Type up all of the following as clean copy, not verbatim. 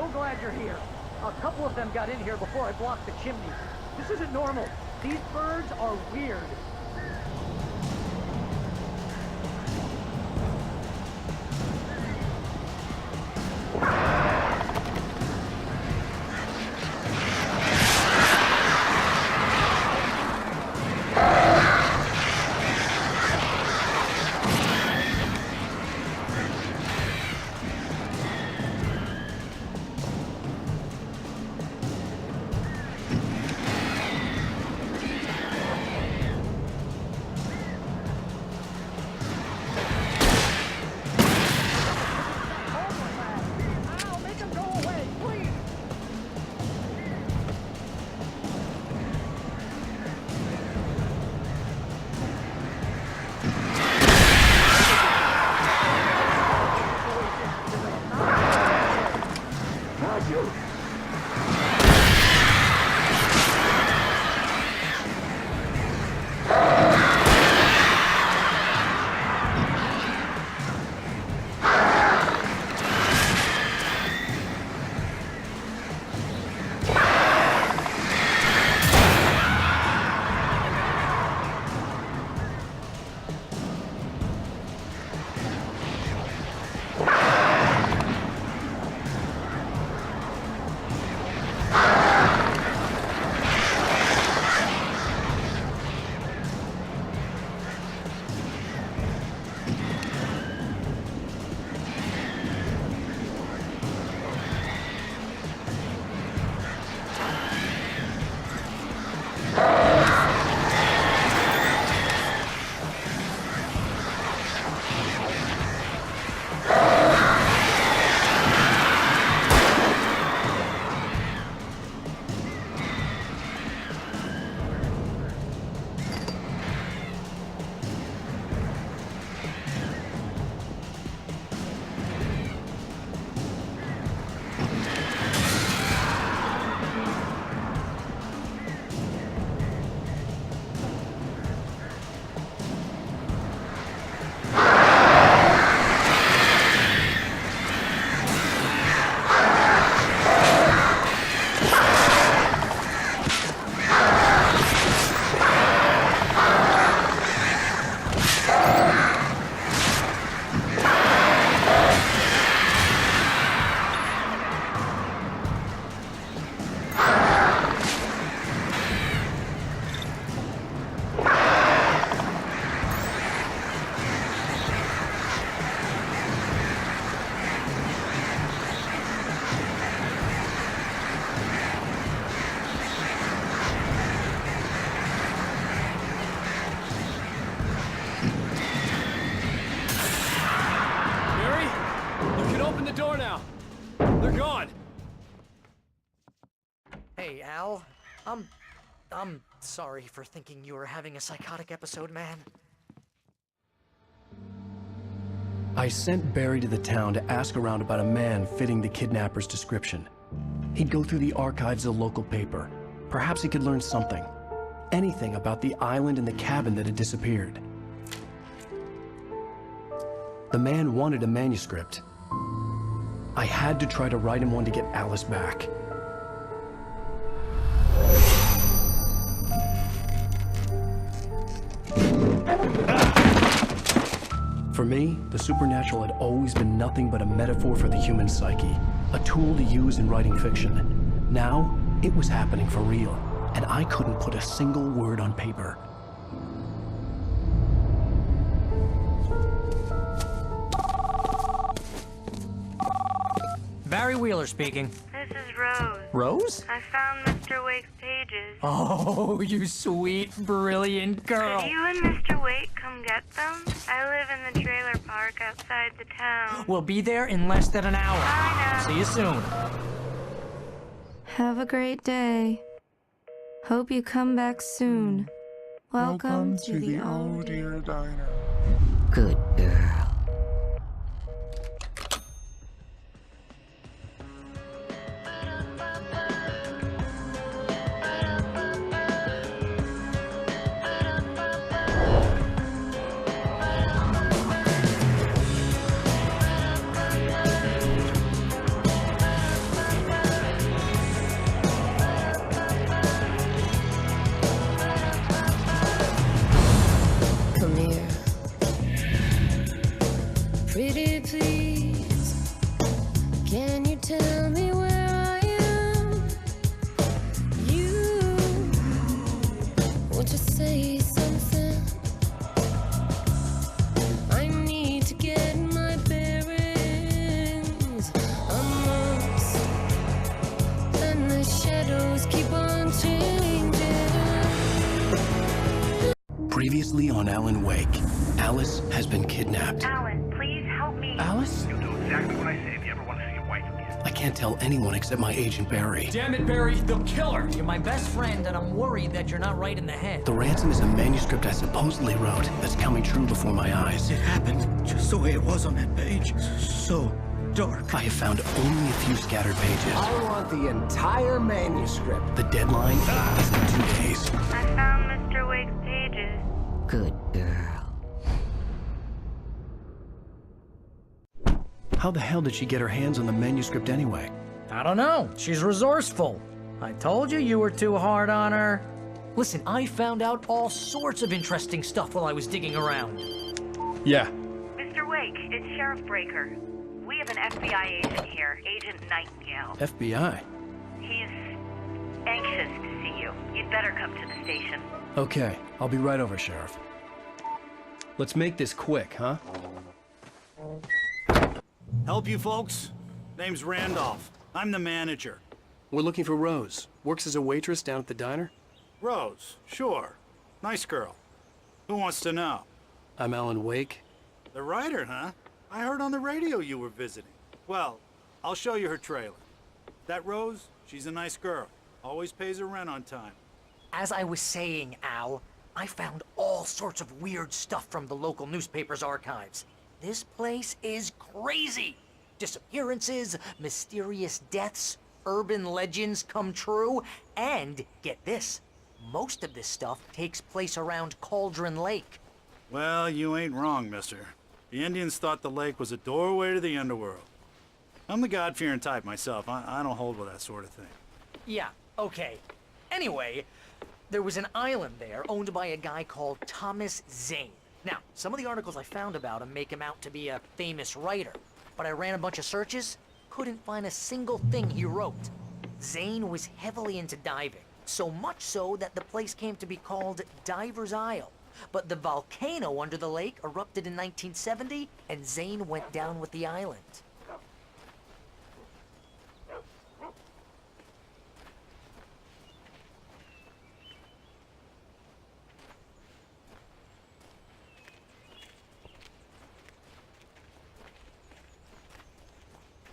so glad you're here. A couple of them got in here before I blocked the chimney. This isn't normal. These birds are weird. Hey, Al. I'm sorry for thinking you were having a psychotic episode, man. I sent Barry to the town to ask around about a man fitting the kidnapper's description. He'd go through the archives of the local paper. Perhaps he could learn something. Anything about the island and the cabin that had disappeared. The man wanted a manuscript. I had to try to write him one to get Alice back. For me, the supernatural had always been nothing but a metaphor for the human psyche, a tool to use in writing fiction. Now, it was happening for real, and I couldn't put a single word on paper. Barry Wheeler speaking. This is Rose. Rose? I found Mr. Wake's pages. Oh, you sweet, brilliant girl. Could you and Mr. Wake come get them? I live in the trailer park outside the town. We'll be there in less than an hour. Bye now. See you soon. Have a great day. Hope you come back soon. Welcome to the Oh Dear Diner. Good girl. shadows keep on changing. Previously on Alan Wake, Alice has been kidnapped. Alan, please help me. Alice? You'll do exactly what I say if you ever want to see your wife again. I can't tell anyone except my agent Barry. Damn it, Barry, they'll kill her. You're my best friend, and I'm worried that you're not right in the head. The ransom is a manuscript I supposedly wrote that's coming true before my eyes. It happened just the way it was on that page. So dark. I have found only a few scattered pages. I want the entire manuscript. The deadline is in 2 days. I found Mr. Wake's pages. Good girl. How the hell did she get her hands on the manuscript anyway? I don't know. She's resourceful. I told you were too hard on her. Listen, I found out all sorts of interesting stuff while I was digging around. Yeah. Mr. Wake, it's Sheriff Breaker. We have an FBI agent here, Agent Nightingale. FBI? He's anxious to see you. You'd better come to the station. Okay, I'll be right over, Sheriff. Let's make this quick, huh? Help you folks? Name's Randolph. I'm the manager. We're looking for Rose. Works as a waitress down at the diner. Rose, sure. Nice girl. Who wants to know? I'm Alan Wake. The writer, huh? I heard on the radio you were visiting. Well, I'll show you her trailer. That Rose, she's a nice girl. Always pays her rent on time. As I was saying, Al, I found all sorts of weird stuff from the local newspaper's archives. This place is crazy. Disappearances, mysterious deaths, urban legends come true, and get this, most of this stuff takes place around Cauldron Lake. Well, you ain't wrong, mister. The Indians thought the lake was a doorway to the underworld. I'm the God-fearing type myself. I don't hold with that sort of thing. Yeah, okay. Anyway, there was an island there owned by a guy called Thomas Zane. Now, some of the articles I found about him make him out to be a famous writer, but I ran a bunch of searches, couldn't find a single thing he wrote. Zane was heavily into diving, so much so that the place came to be called Diver's Isle. But the volcano under the lake erupted in 1970, and Zane went down with the island.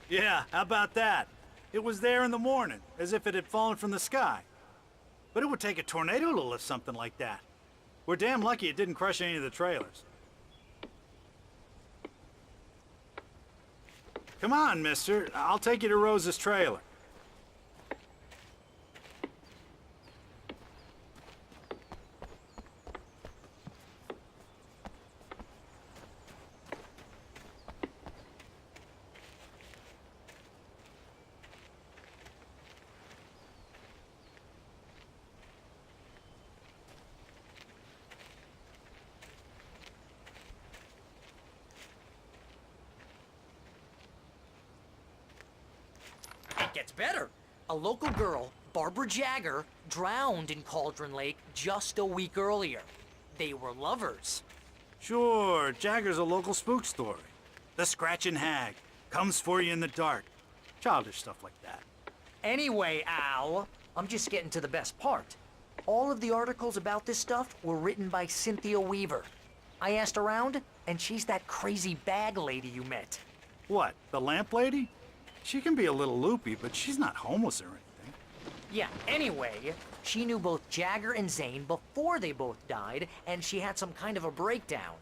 Yeah, how about that? It was there in the morning, as if it had fallen from the sky. But it would take a tornado to lift something like that. We're damn lucky it didn't crush any of the trailers. Come on, mister. I'll take you to Rose's trailer. It gets better. A local girl, Barbara Jagger, drowned in Cauldron Lake just a week earlier. They were lovers. Sure, Jagger's a local spook story. The Scratching Hag comes for you in the dark. Childish stuff like that. Anyway, Al, I'm just getting to the best part. All of the articles about this stuff were written by Cynthia Weaver. I asked around, and she's that crazy bag lady you met. What, the lamp lady? She can be a little loopy, but she's not homeless or anything. Yeah, anyway, she knew both Jagger and Zane before they both died, and she had some kind of a breakdown.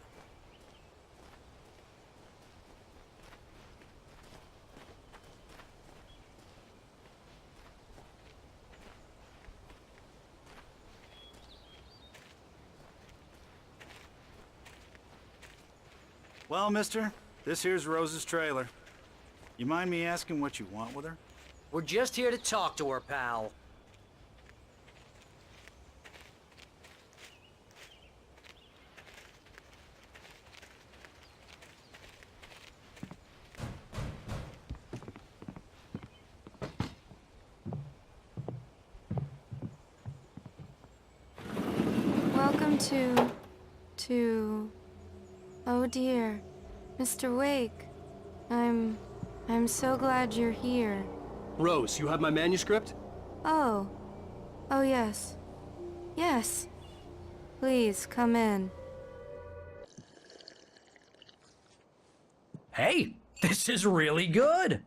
Well, mister, this here's Rose's trailer. You mind me asking what you want with her? We're just here to talk to her, pal. Welcome to... Oh dear, Mr. Wake. I'm so glad you're here. Rose, you have my manuscript? Oh, Oh, yes. Yes. Please, come in. Hey, this is really good.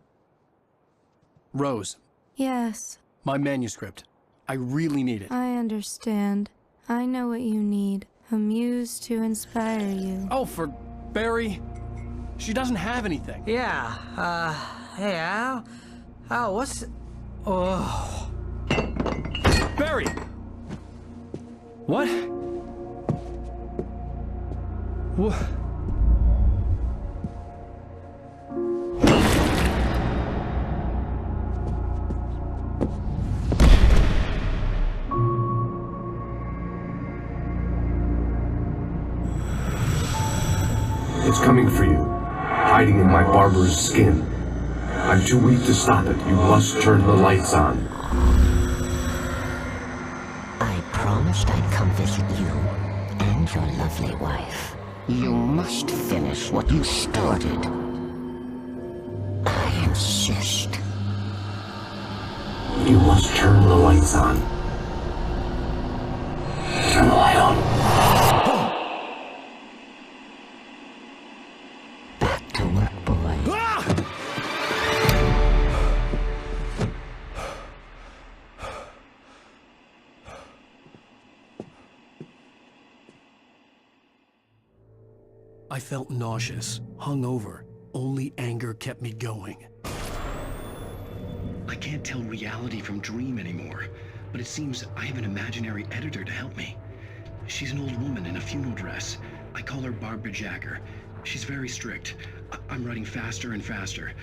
Rose, Yes, my manuscript. I really need it. I understand. I know what you need. A muse to inspire you. Oh, for Barry. She doesn't have anything. Yeah, hey, Al? Oh, what's... Oh... Barry! What? What? It's coming for you, hiding in my barber's skin. I'm too weak to stop it. You must turn the lights on. I promised I'd come visit you and your lovely wife. You must finish what you started. I insist. You must turn the lights on. Turn the light on. Back to work, boy. I felt nauseous, hungover. Only anger kept me going. I can't tell reality from dream anymore, but it seems I have an imaginary editor to help me. She's an old woman in a funeral dress. I call her Barbara Jagger. She's very strict. I'm writing faster and faster.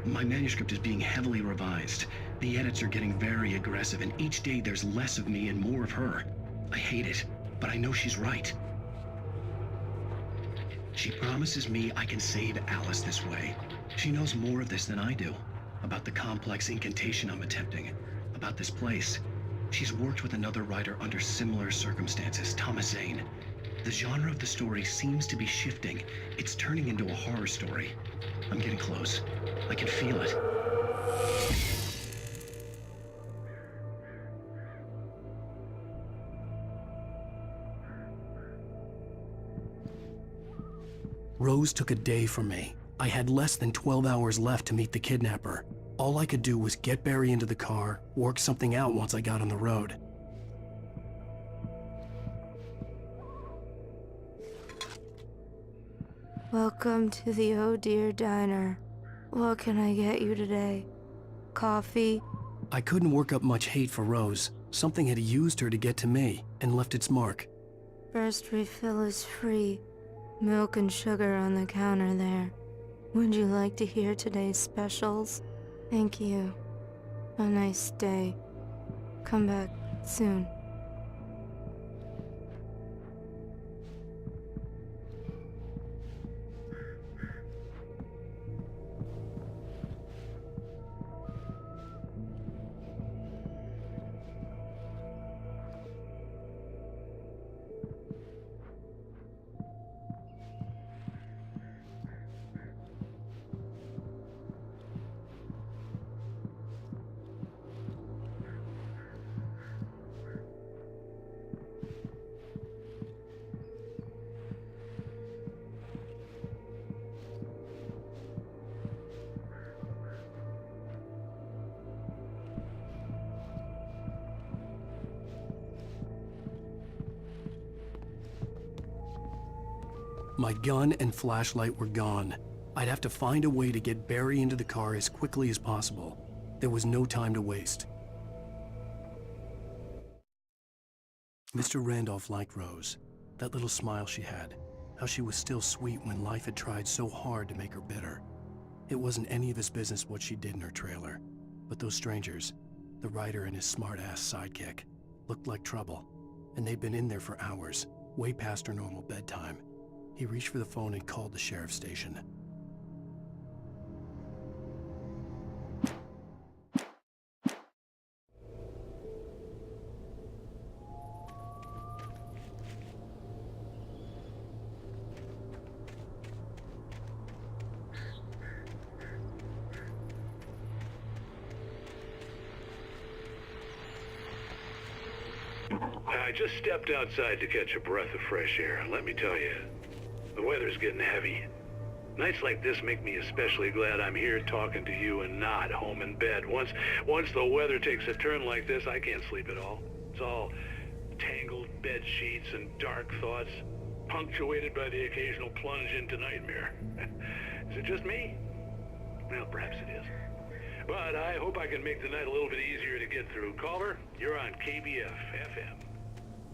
My manuscript is being heavily revised. The edits are getting very aggressive, and each day there's less of me and more of her. I hate it, but I know she's right. She promises me I can save Alice this way. She knows more of this than I do. About the complex incantation I'm attempting. About this place. She's worked with another writer under similar circumstances, Thomas Zane. The genre of the story seems to be shifting. It's turning into a horror story. I'm getting close. I can feel it. Rose took a day from me. I had less than 12 hours left to meet the kidnapper. All I could do was get Barry into the car, work something out once I got on the road. Welcome to the Oh Dear Diner. What can I get you today? Coffee? I couldn't work up much hate for Rose. Something had used her to get to me and left its mark. First refill is free. Milk and sugar on the counter there. Would you like to hear today's specials? Thank you. A nice day. Come back soon. My gun and flashlight were gone. I'd have to find a way to get Barry into the car as quickly as possible. There was no time to waste. Mr. Randolph liked Rose. That little smile she had. How she was still sweet when life had tried so hard to make her bitter. It wasn't any of his business what she did in her trailer. But those strangers, the writer and his smart-ass sidekick, looked like trouble. And they'd been in there for hours, way past her normal bedtime. He reached for the phone and called the sheriff's station. I just stepped outside to catch a breath of fresh air, and let me tell you, the weather's getting heavy. Nights like this make me especially glad I'm here talking to you and not home in bed. Once the weather takes a turn like this, I can't sleep at all. It's all tangled bed sheets and dark thoughts, punctuated by the occasional plunge into nightmare. Is it just me? Well, perhaps it is. But I hope I can make the night a little bit easier to get through. Caller, you're on KBF FM.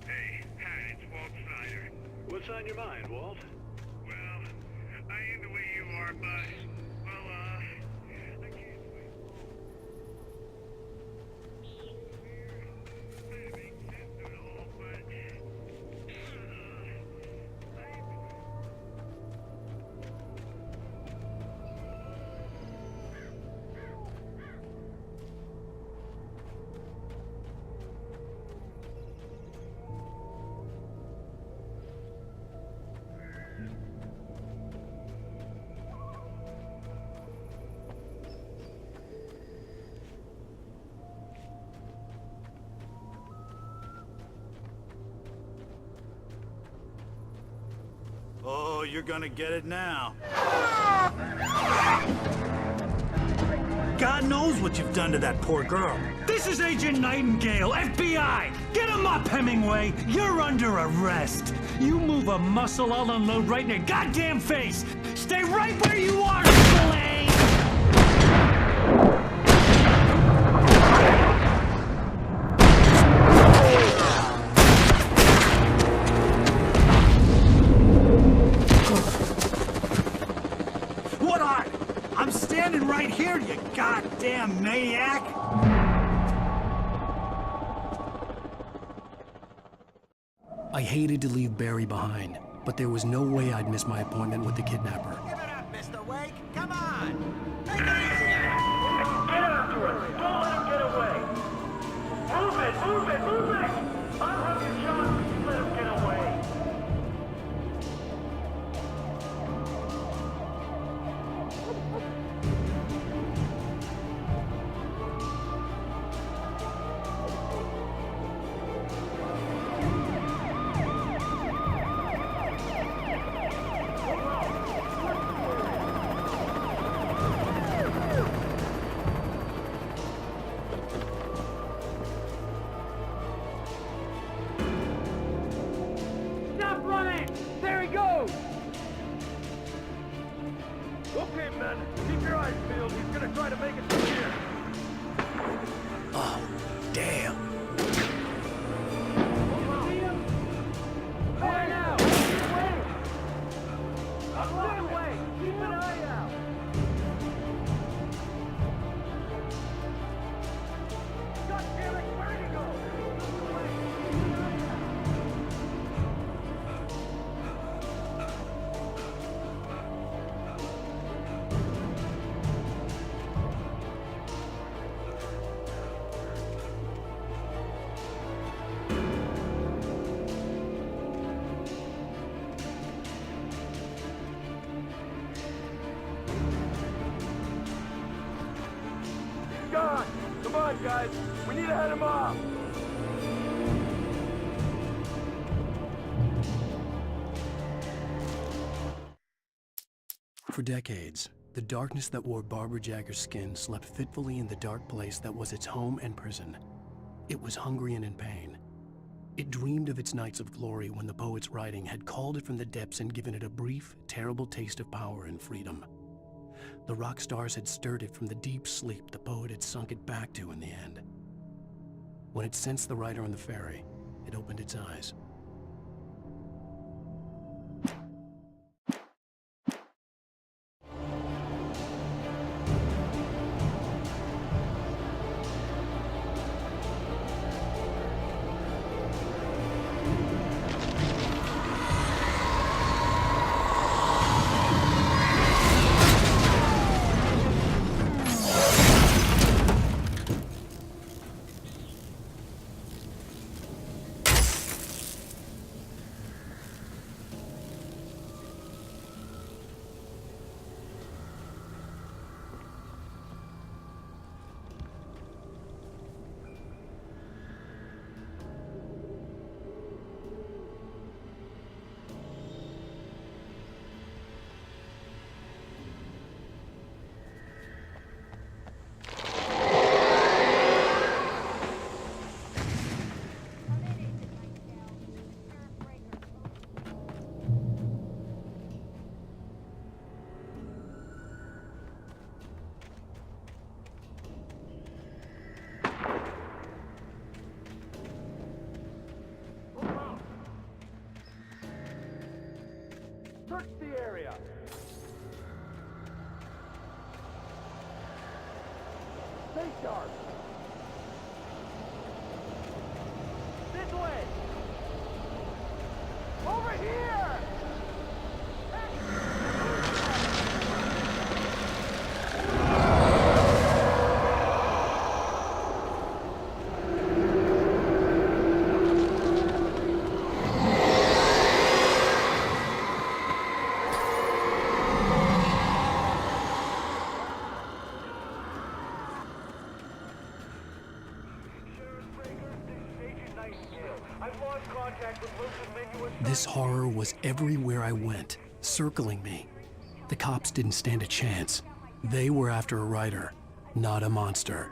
Hey, hi, it's Walt Snyder. What's on your mind, Walt? Well, I ain't the way you are, but, well, I can't wait. It makes sense at all, but, Oh, you're gonna get it now. God knows what you've done to that poor girl. This is Agent Nightingale, FBI! Get him up, Hemingway! You're under arrest! You move a muscle, I'll unload right in your goddamn face! Stay right where you are, Slade! What are? I'm standing right here, you goddamn maniac! I hated to leave Barry behind, but there was no way I'd miss my appointment with the kidnapper. Give it up, Mr. Wake. Come on. Take it easy. Get after him! Don't let him get away! Move it! Move it! Move it! I'll have your shot if you let him get away! Stop running! There he goes! Okay, men, keep your eyes peeled. He's gonna try to make it through here. Oh, damn. See him? There now! Wait! Up this way! Keep an eye out! God damn it! Where'd he go? He's gone! Come on, guys! We need to head him off! For decades, the darkness that wore Barbara Jagger's skin slept fitfully in the dark place that was its home and prison. It was hungry and in pain. It dreamed of its nights of glory when the poet's writing had called it from the depths and given it a brief, terrible taste of power and freedom. The rock stars had stirred it from the deep sleep the poet had sunk it back to in the end. When it sensed the writer on the ferry, it opened its eyes. Search the area. Stay sharp. This way. Over here. This horror was everywhere I went, circling me. The cops didn't stand a chance. They were after a writer, not a monster.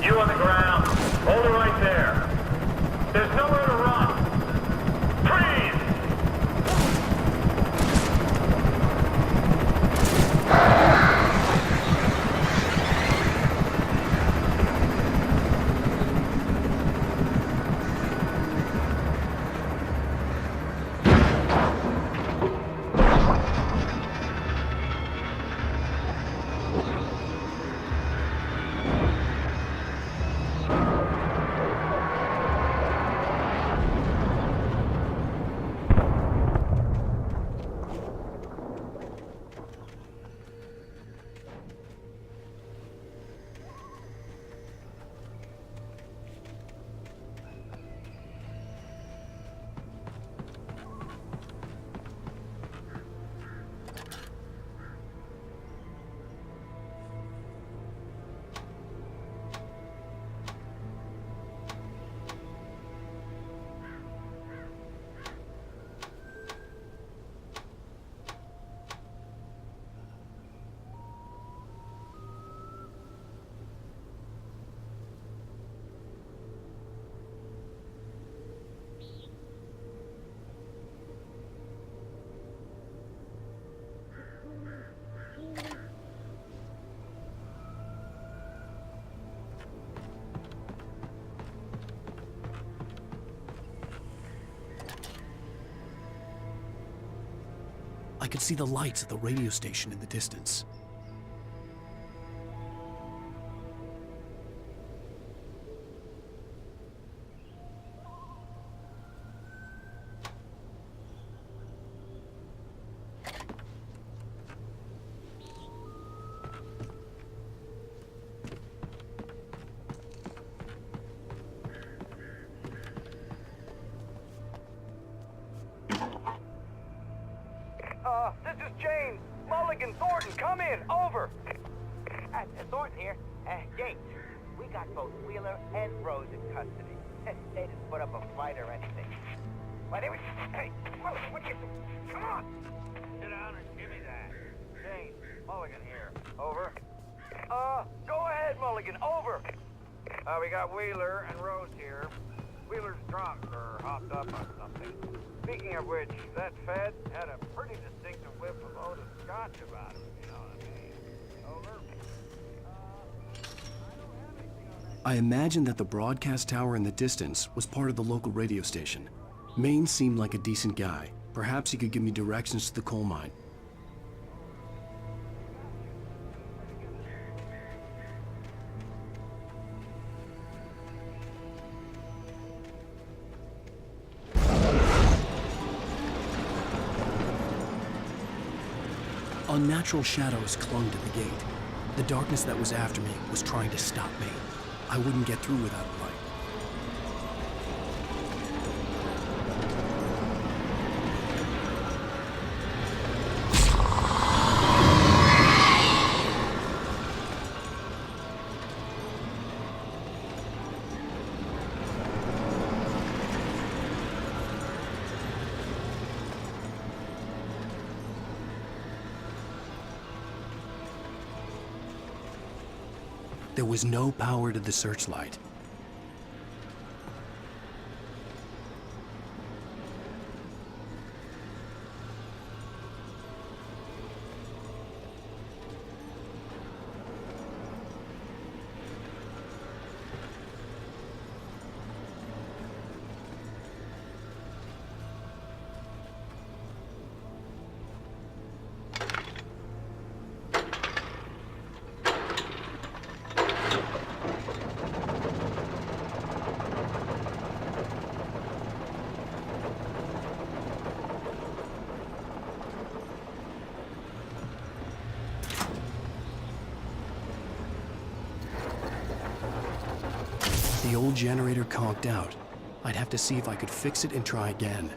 You on the ground. Hold it right there. There's nowhere to run. Freeze! I could see the lights of the radio station in the distance. This is James. Mulligan, Thornton, come in. Over. Thornton here. James, we got both Wheeler and Rose in custody. They didn't put up a fight or anything. Why, they were... Hey, Mulligan, what you... Come on! Sit down and give me that. James, Mulligan here. Over. Go ahead, Mulligan. Over. We got Wheeler and Rose here. Wheeler's drunk or hopped up on something. Speaking of which, that Fed had a pretty distinctive whiff of Otis Scotch about him, you know what I mean? Over. I imagined that the broadcast tower in the distance was part of the local radio station. Maine seemed like a decent guy. Perhaps he could give me directions to the coal mine. Unnatural shadows clung to the gate. The darkness that was after me was trying to stop me. I wouldn't get through without light. There was no power to the searchlight. The old generator conked out. I'd have to see if I could fix it and try again.